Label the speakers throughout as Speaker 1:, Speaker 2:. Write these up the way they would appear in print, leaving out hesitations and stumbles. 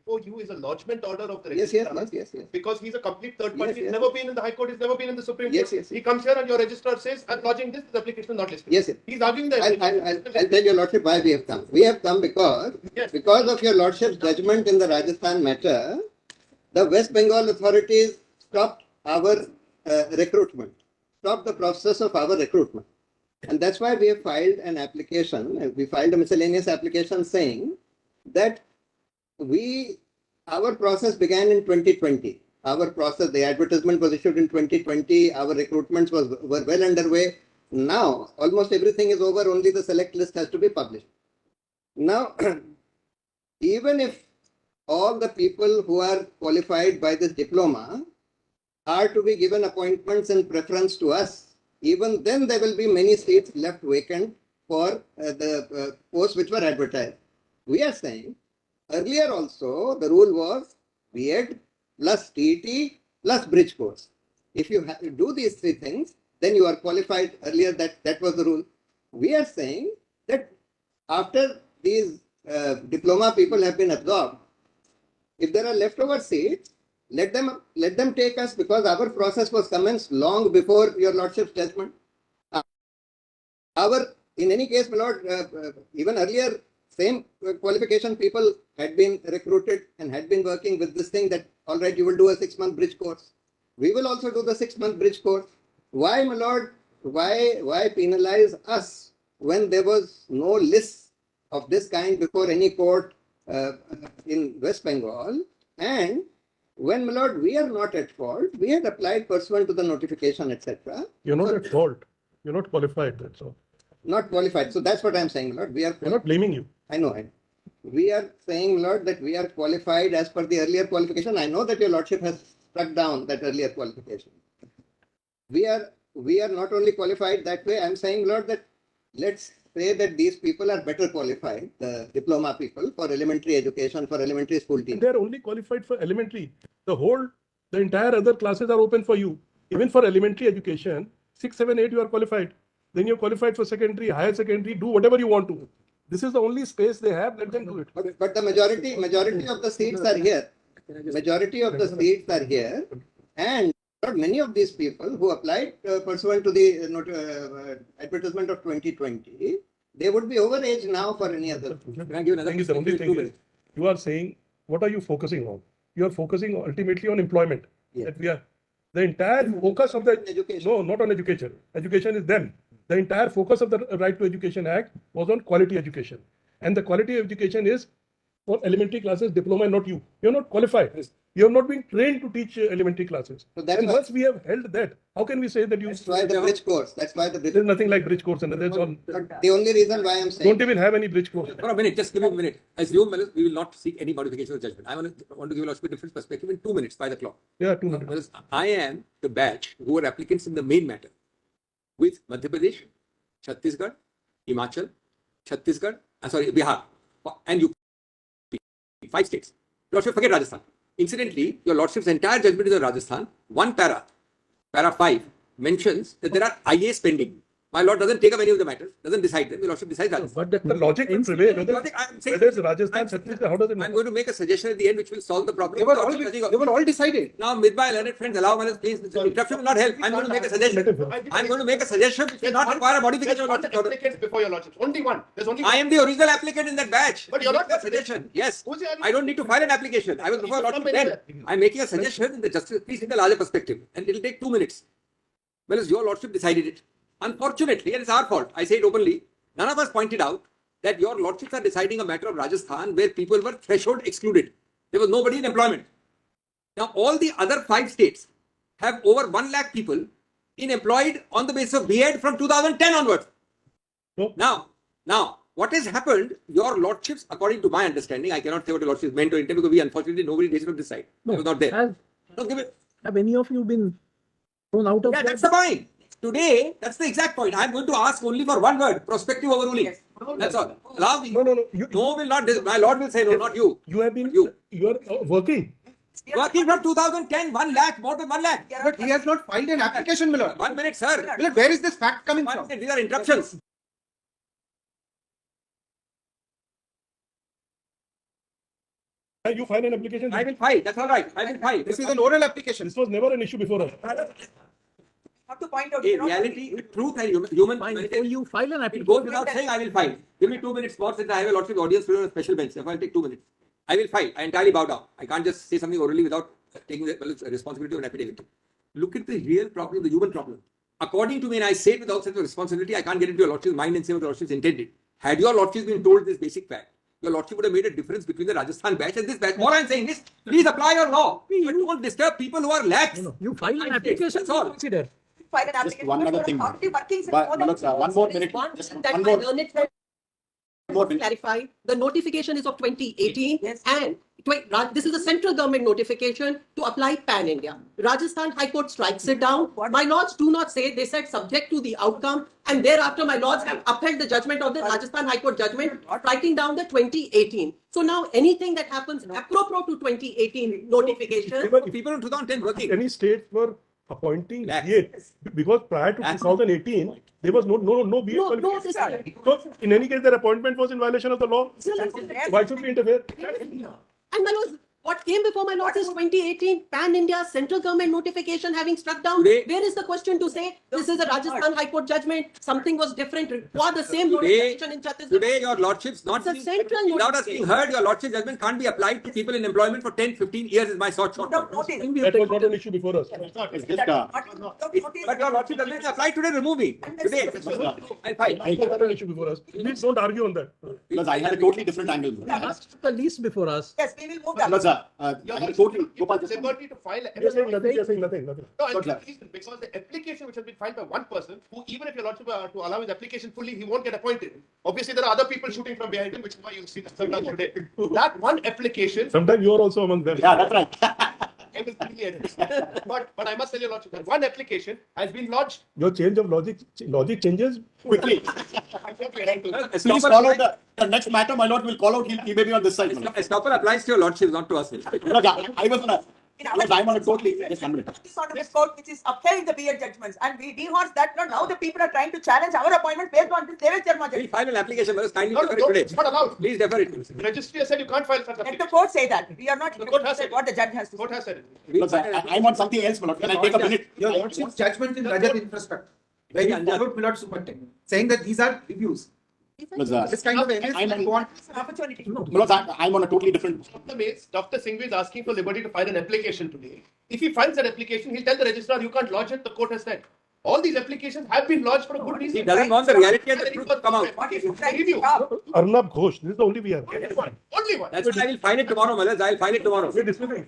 Speaker 1: before you is a lodgement order of the
Speaker 2: Yes,
Speaker 1: registrar.
Speaker 2: yes.
Speaker 1: Because he's a complete third party.
Speaker 2: Yes,
Speaker 1: He's
Speaker 2: yes.
Speaker 1: never been in the High Court. He's never been in the Supreme
Speaker 2: Yes,
Speaker 1: Court.
Speaker 2: yes.
Speaker 1: He comes here and your registrar says, I'm lodging this application is not listed.
Speaker 2: Yes, yes.
Speaker 1: He's arguing that.
Speaker 2: I'll tell your Lordship why we have come. We have come because,
Speaker 1: Yes.
Speaker 2: because of your Lordship's judgment in the Rajasthan matter, the West Bengal authorities stopped our recruitment, stopped the process of our recruitment. And that's why we have filed an application. We filed a miscellaneous application saying that our process began in 2020. Our process, the advertisement was issued in 2020. Our recruitments were well underway. Now, almost everything is over. Only the select list has to be published. Now, even if all the people who are qualified by this diploma are to be given appointments in preference to us, even then there will be many seats left vacant for the posts which were advertised. We are saying, earlier also the rule was B.ED plus T.ED plus bridge course. If you do these three things, then you are qualified. Earlier that was the rule. We are saying that after these diploma people have been absorbed, if there are leftover seats, let them take us, because our process was commenced long before your Lordship's judgment. In any case, my Lord, even earlier, same qualification people had been recruited and had been working with this thing that, all right, you will do a 6-month bridge course. We will also do the 6-month bridge course. Why, my Lord, why penalize us when there was no list of this kind before any court in West Bengal? And when, my Lord, we are not at fault, we had applied pursuant to the notification, etc.
Speaker 3: You're not at fault. You're not qualified, that's all.
Speaker 2: Not qualified. So that's what I'm saying, Lord.
Speaker 3: We're not blaming you.
Speaker 2: I know. We are saying, Lord, that we are qualified as per the earlier qualification. I know that your Lordship has struck down that earlier qualification. We are not only qualified that way. I'm saying, Lord, that let's say that these people are better qualified, the diploma people, for elementary education, for elementary school teaching.
Speaker 3: They're only qualified for elementary. The entire other classes are open for you. Even for elementary education, 6, 7, 8, you are qualified. Then you're qualified for secondary, higher secondary, do whatever you want to. This is the only space they have, let them do it.
Speaker 2: But the majority of the seats are here. Majority of the seats are here. And many of these people who applied pursuant to the advertisement of 2020, they would be over age now for any other.
Speaker 3: Thank you. The only thing is, you are saying, what are you focusing on? You are focusing ultimately on employment.
Speaker 2: Yeah.
Speaker 3: That we are the entire focus of the
Speaker 2: education.
Speaker 3: No, not on education. Education is them. The entire focus of the Right to Education Act was on quality education. And the quality education is for elementary classes, diploma, not you. You're not qualified. You have not been trained to teach elementary classes. So and once we have held that, how can we say that you...
Speaker 2: That's why the bridge course.
Speaker 3: There's nothing like bridge course. And that's all.
Speaker 2: The only reason why I'm saying...
Speaker 3: Don't even have any bridge course.
Speaker 4: For a minute, just give me a minute. As you, we will not seek any modification of judgment. I want to give a different perspective in 2 minutes by the clock.
Speaker 3: Yeah, 2 minutes.
Speaker 4: I am the batch who are applicants in the main matter with Madhya Pradesh, Chhattisgarh, Himachal, Bihar, and UP. 5 states. Lordship, forget Rajasthan. Incidentally, your Lordship's entire judgment is on Rajasthan. One para 5, mentions that there are IAs pending. My Lord doesn't take up any of the matters, doesn't decide them. Your Lordship decides Rajasthan.
Speaker 3: But the logic will prevail. Whether it's Rajasthan, Chhattisgarh, how does it matter?
Speaker 4: I'm going to make a suggestion at the end which will solve the problem.
Speaker 5: They were all decided.
Speaker 4: Now, with my learned friends, allow me, please. Interruption will not help. I'm going to make a suggestion. I'm going to make a suggestion which will not require a modification of Lordship's order.
Speaker 1: Applicants before your Lordship. Only one. There's only one.
Speaker 4: I am the original applicant in that batch.
Speaker 1: But you're not
Speaker 4: a suggestion. Yes.
Speaker 1: Who's the
Speaker 4: I don't need to file an application. I was before Lordship then. I'm making a suggestion in the justice, please, in the larger perspective. And it will take 2 minutes. Well, as your Lordship decided it. Unfortunately, and it's our fault, I say it openly, none of us pointed out that your Lordships are deciding a matter of Rajasthan where people were threshold excluded. There was nobody in employment. Now, all the other 5 states have over 1 lakh people in employed on the basis of B.ED from 2010 onwards.
Speaker 3: No.
Speaker 4: Now, what has happened, your Lordships, according to my understanding, I cannot say what your Lordships meant to intend because we unfortunately nobody decided to decide.
Speaker 6: No.
Speaker 4: I was not there.
Speaker 6: Have any of you been thrown out of
Speaker 4: Yeah,
Speaker 6: that?
Speaker 4: that's the point. Today, that's the exact point. I'm going to ask only for one word, prospective overruling. That's all. Allow me.
Speaker 3: No.
Speaker 4: No will not, my Lord will say no, not you.
Speaker 3: You have been,
Speaker 4: You.
Speaker 3: you are working.
Speaker 4: Working from 2010, 1 lakh, more than 1 lakh.
Speaker 5: But he has not filed an application, my Lord.
Speaker 4: 1 minute, sir.
Speaker 5: My Lord, where is this fact coming
Speaker 4: 1
Speaker 5: from?
Speaker 4: minute, these are interruptions.
Speaker 3: You file an application.
Speaker 4: I will file. That's all right. I will file.
Speaker 5: This is an oral application.
Speaker 3: This was never an issue before us.
Speaker 7: Have to point out.
Speaker 4: In reality, truth and human.
Speaker 6: Fine, before you file an
Speaker 4: It
Speaker 6: application.
Speaker 4: goes without saying I will file. Give me 2 minutes more since I have a lot of audience on a special bench. Therefore, I'll take 2 minutes. I will file. I entirely bow down. I can't just say something orally without taking the responsibility of an affidavit. Look at the real problem, the human problem. According to me, and I say it without sense of responsibility, I can't get into your lordship's mind and say what the lordship's intended. Had your lordship been told this basic fact, your lordship would have made a difference between the Rajasthan batch and this batch. All I'm saying is, please apply your law. But don't disturb people who are lax.
Speaker 6: No, you file an application.
Speaker 4: That's all.
Speaker 6: Consider.
Speaker 7: File an application.
Speaker 8: one other thing.
Speaker 7: Already working since
Speaker 8: But,
Speaker 7: more than
Speaker 8: Manoj, one more minute. Just one more. More minute.
Speaker 9: Clarify, the notification is of 2018
Speaker 7: Yes.
Speaker 9: and this is a central government notification to apply pan-India. Rajasthan High Court strikes it down. My lords do not say, they said subject to the outcome, and thereafter my lords have upheld the judgment of the Rajasthan High Court judgment, striking down the 2018. So now anything that happens apropos to 2018 notification,
Speaker 4: People in 2010 working.
Speaker 3: Any states were appointing
Speaker 4: Lax.
Speaker 3: B.ED because prior to
Speaker 4: Lax.
Speaker 3: 2018 there was no B.ED
Speaker 9: no,
Speaker 3: qualification. So in any case, their appointment was in violation of the law. Why should we interfere?
Speaker 9: and my lords, what came before my lords is 2018 pan-India central government notification having struck down.
Speaker 4: Today-
Speaker 9: Where is the question to say this is a Rajasthan High Court judgment, something was different, require the same
Speaker 4: Today,
Speaker 9: notification in Chhattisgarh?
Speaker 4: today your lordship's not
Speaker 9: It's a
Speaker 4: being,
Speaker 9: central
Speaker 4: without us being heard, your lordship judgment can't be applied to people in employment for 10, 15 years is my short.
Speaker 7: without notice.
Speaker 3: That was not an issue before us.
Speaker 8: It's just,
Speaker 7: Without notice.
Speaker 4: But your lordship judgment is applied today, remove me. Today. I'll file.
Speaker 3: It was not an issue before us. Please don't argue on that.
Speaker 8: because I had a totally different angle.
Speaker 6: Ask the least before us.
Speaker 7: Yes, we will move that.
Speaker 8: Because, I had a totally, Gopal, just-
Speaker 1: Liberty to file.
Speaker 3: You're saying nothing. You're saying nothing. Nothing.
Speaker 1: No, and
Speaker 8: Not
Speaker 1: the
Speaker 8: that.
Speaker 1: reason, because the application which has been filed by one person, who even if your lordship were to allow his application fully, he won't get appointed. Obviously, there are other people shooting from behind him, which is why you see that sometimes today. That one application,
Speaker 3: Sometimes you are also among them.
Speaker 8: Yeah, that's right.
Speaker 1: I will clearly edit. but I must tell your lordship that one application has been lodged.
Speaker 3: Your change of logic changes.
Speaker 8: Quickly.
Speaker 4: Estoppel
Speaker 8: Please follow the next matter, my lord will call out, he may be on this side. Manoj.
Speaker 4: Estoppel applies to your lordship, not to us.
Speaker 8: Manoj, I was on a, because I'm on a totally, just 1 minute.
Speaker 7: This sort of a court which is upheld the B.ED judgments, and we dehorse that. Now the people are trying to challenge our appointment based on this Deval Sharma
Speaker 4: We'll
Speaker 7: judgment.
Speaker 4: file an application, but kindly
Speaker 1: No,
Speaker 4: defer it
Speaker 1: no,
Speaker 4: today.
Speaker 1: it's not allowed.
Speaker 4: Please defer it.
Speaker 1: The registry has said you can't file such
Speaker 7: Let the
Speaker 1: application.
Speaker 7: court say that. We are not
Speaker 1: The court has
Speaker 7: said
Speaker 1: said
Speaker 7: what the judge has to
Speaker 1: The court
Speaker 7: say.
Speaker 1: has said it.
Speaker 4: We'll
Speaker 8: Because
Speaker 4: file an
Speaker 8: I'm on something else, my lord. Can I take a minute?
Speaker 5: Your lordship's judgment in Rajat introspect, where you followed Milord Superintendent, saying that these are reviews.
Speaker 8: Because,
Speaker 5: This kind of
Speaker 8: I'm
Speaker 5: evidence
Speaker 8: on-
Speaker 5: you want.
Speaker 7: It's an opportunity.
Speaker 8: Manoj, I'm on a totally different.
Speaker 1: Dr. Singhvi is asking for liberty to file an application today. If he files that application, he'll tell the registrar you can't lodge it, the court has said. All these applications have been lodged for a good reason.
Speaker 4: He doesn't want the reality and the truth to come out.
Speaker 7: What is it?
Speaker 1: Review.
Speaker 3: Arnab Ghosh. This is the only we have.
Speaker 1: Only one.
Speaker 4: That's why I will file it tomorrow, Malaz. I will file it tomorrow.
Speaker 3: We're dismissing.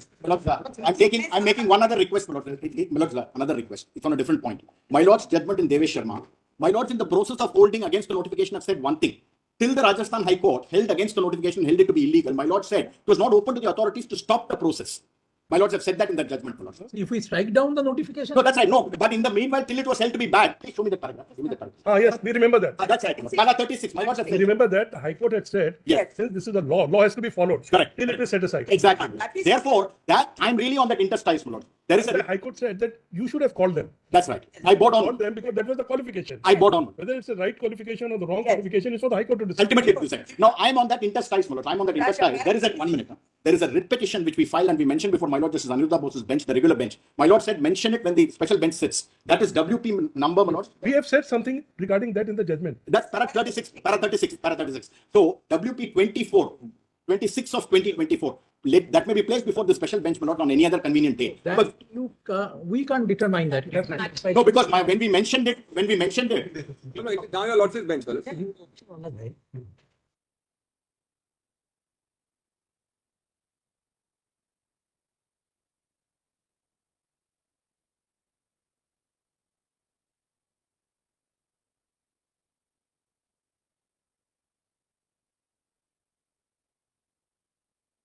Speaker 8: I'm making one other request, my lord. My lord, another request. It's on a different point. My lord's judgment in Devesh Sharma. My lords, in the process of holding against the notification, have said one thing. Till the Rajasthan High Court held against the notification, held it to be illegal. My lord said it was not open to the authorities to stop the process. My lords have said that in that judgment, my lords.
Speaker 6: If we strike down the notification.
Speaker 8: No, that's right. No, but in the meanwhile, till it was held to be bad. Please show me the paragraph. Give me the paragraph.
Speaker 3: Yes, we remember that.
Speaker 8: That's right. Para 36. My lords have
Speaker 3: We
Speaker 8: said.
Speaker 3: remember that High Court had said,
Speaker 8: Yes.
Speaker 3: since this is a law has to be followed.
Speaker 8: Correct.
Speaker 3: Till it is set aside.
Speaker 8: Exactly.
Speaker 7: At least-
Speaker 8: Therefore, that I'm really on that interstice, my lord. There is
Speaker 3: The
Speaker 8: a.
Speaker 3: High Court said that you should have called them.
Speaker 8: That's right. I bought
Speaker 3: Called
Speaker 8: on.
Speaker 3: them because that was the qualification.
Speaker 8: I bought on.
Speaker 3: Whether it's the right qualification or the wrong
Speaker 7: Yes.
Speaker 3: qualification is for the High Court to decide.
Speaker 8: Ultimately, it was said. Now, I'm on that interstice, my lord. I'm on that
Speaker 7: That's your
Speaker 8: interstice. There is a 1 minute. There is a writ petition which we filed and we mentioned before, my lord. This is Aniruddha Bose's bench, the regular bench. My lord said mention it when the special bench sits. That is WP number, my lord.
Speaker 3: We have said something regarding that in the judgment.
Speaker 8: That's para 36. Para 36. Para 36. So WP 24, 26 of 2024. That may be placed before the special bench, my lord, on any other convenient day.
Speaker 6: That
Speaker 8: But
Speaker 6: you, we can't determine that. You have to decide.
Speaker 8: no, because when we mentioned it,
Speaker 4: No, no, now your lordship's bench, Malaz.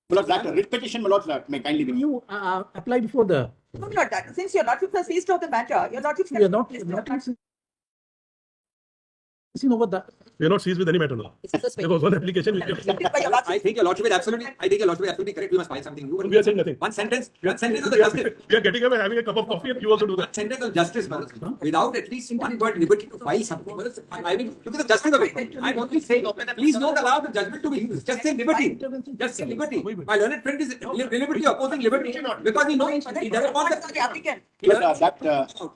Speaker 8: my lord, that writ petition, my lord, may kindly be.
Speaker 6: You apply before the.
Speaker 7: No, not that. Since your lordship has seized of the matter, your lordship.
Speaker 6: We are not ceasing over that.
Speaker 3: We are not seized with any matter now.
Speaker 9: This is a
Speaker 3: There was one application. which-
Speaker 7: By your lordship.
Speaker 4: I think your lordship is absolutely, correct. We must find something new.
Speaker 3: We are saying nothing.
Speaker 4: One sentence of the
Speaker 3: We are,
Speaker 4: justice.
Speaker 3: we are getting away having a cup of coffee and you also do that.
Speaker 4: One sentence of justice, Manoj. Without at least one word liberty to file something. Manoj, I mean, look at the justice of it. I'm only saying, please don't allow the judgment to be used. Just say liberty. Just say liberty. My learned friend is liberty opposing liberty because he knows he doesn't want
Speaker 7: The applicant.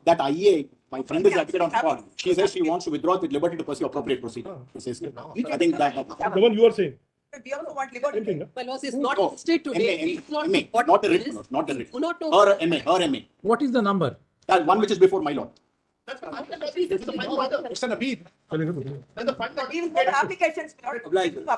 Speaker 8: That IEA, my friend is advocate on call. She says she wants to withdraw with liberty to pursue appropriate procedure. She says, I think that.
Speaker 3: The one you are saying.
Speaker 7: We also want
Speaker 3: Same
Speaker 7: liberty.
Speaker 3: thing. Huh?
Speaker 9: My laws is not
Speaker 8: No,
Speaker 9: listed today.
Speaker 8: MA,
Speaker 9: We do
Speaker 8: not the
Speaker 9: what
Speaker 8: writ,
Speaker 9: it is.
Speaker 8: not the writ.
Speaker 9: We do not know.
Speaker 8: Her MA.
Speaker 6: What is the number?
Speaker 8: That one which is before my lord.
Speaker 1: That's the final order. It's an appeal.
Speaker 3: Sorry, no, no.
Speaker 1: Then the final order.
Speaker 7: We will get applications.
Speaker 4: Obliged.